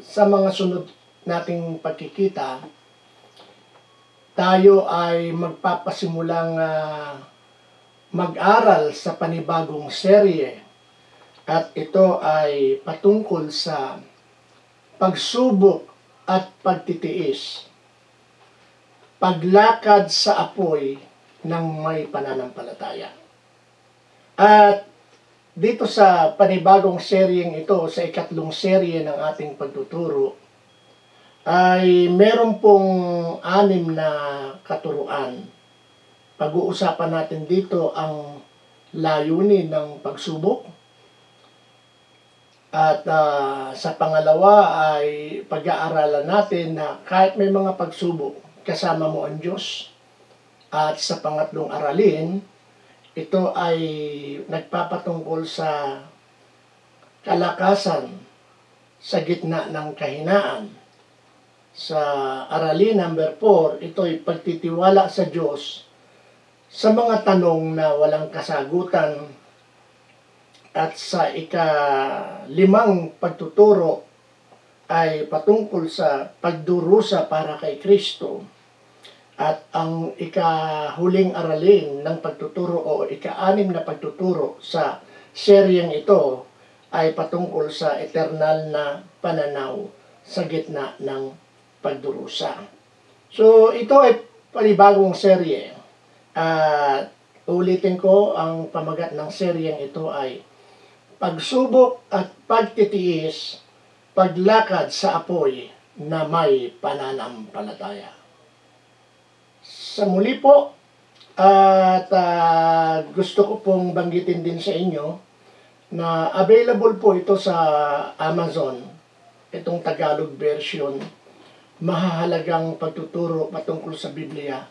sa mga sunod nating pagkikita, tayo ay magpapasimulang mag-aral sa panibagong serye. At ito ay patungkol sa pagsubok at pagtitiis. Paglakad sa apoy ng may pananampalataya. At dito sa panibagong seryeng ito, sa ikatlong serye ng ating pagtuturo, ay meron pong 6 na katuruan. Pag-uusapan natin dito ang layunin ng pagsubok. At sa pangalawa ay pag-aaralan natin na kahit may mga pagsubok, kasama mo ang Diyos. At sa pangatlong aralin, ito ay nagpapatungkol sa kalakasan sa gitna ng kahinaan. Sa aralin number 4, ito ay pagtitiwala sa Diyos sa mga tanong na walang kasagutan. At sa ika-5 pagtuturo ay patungkol sa pagdurusa para kay Kristo. At ang ikahuling aralin ng pagtuturo o ika-6 na pagtuturo sa seryeng ito ay patungkol sa eternal na pananaw sa gitna ng pagdurusa. So ito ay panibagong serye. Ulitin ko, ang pamagat ng seryeng ito ay pagsubok at pagtitiis, paglakad sa apoy na may pananampalataya. Sa muli po, at gusto ko pong banggitin din sa inyo na available po ito sa Amazon, itong Tagalog version, mahahalagang pagtuturo patungkol sa Biblia.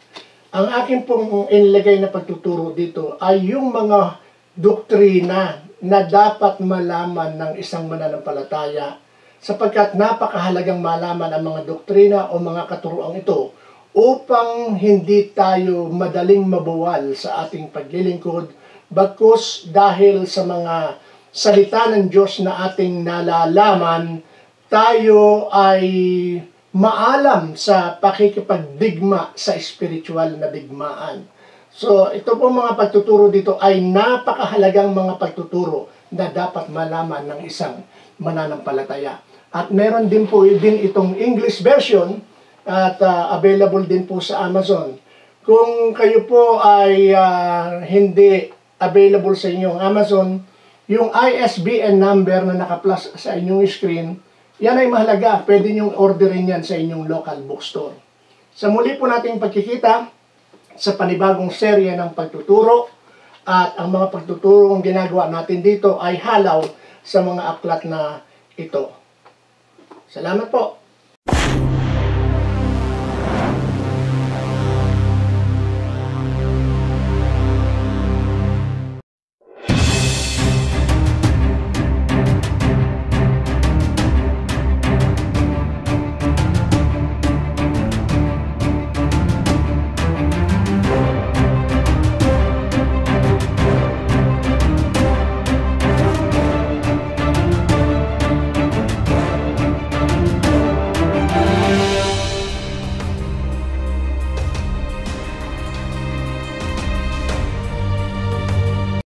Ang akin pong inilagay na pagtuturo dito ay yung mga doktrina na dapat malaman ng isang mananampalataya, sapagkat napakahalagang malaman ang mga doktrina o mga katuruang ito upang hindi tayo madaling mabuwal sa ating paglilingkod, bagkus dahil sa mga salita ng Diyos na ating nalalaman, tayo ay maalam sa pakikipagdigma sa spiritual na digmaan. So, ito po mga pagtuturo dito ay napakahalagang mga pagtuturo na dapat malaman ng isang mananampalataya. At meron din po din itong English version at available din po sa Amazon. Kung kayo po ay hindi available sa inyong Amazon, yung ISBN number na naka-plus sa inyong screen, yan ay mahalaga. Pwede niyong orderin yan sa inyong local bookstore. Sa muli po nating pagkikita sa panibagong serye ng pagtuturo, at ang mga pagtuturong ginagawa natin dito ay halaw sa mga aklat na ito. Salamat po.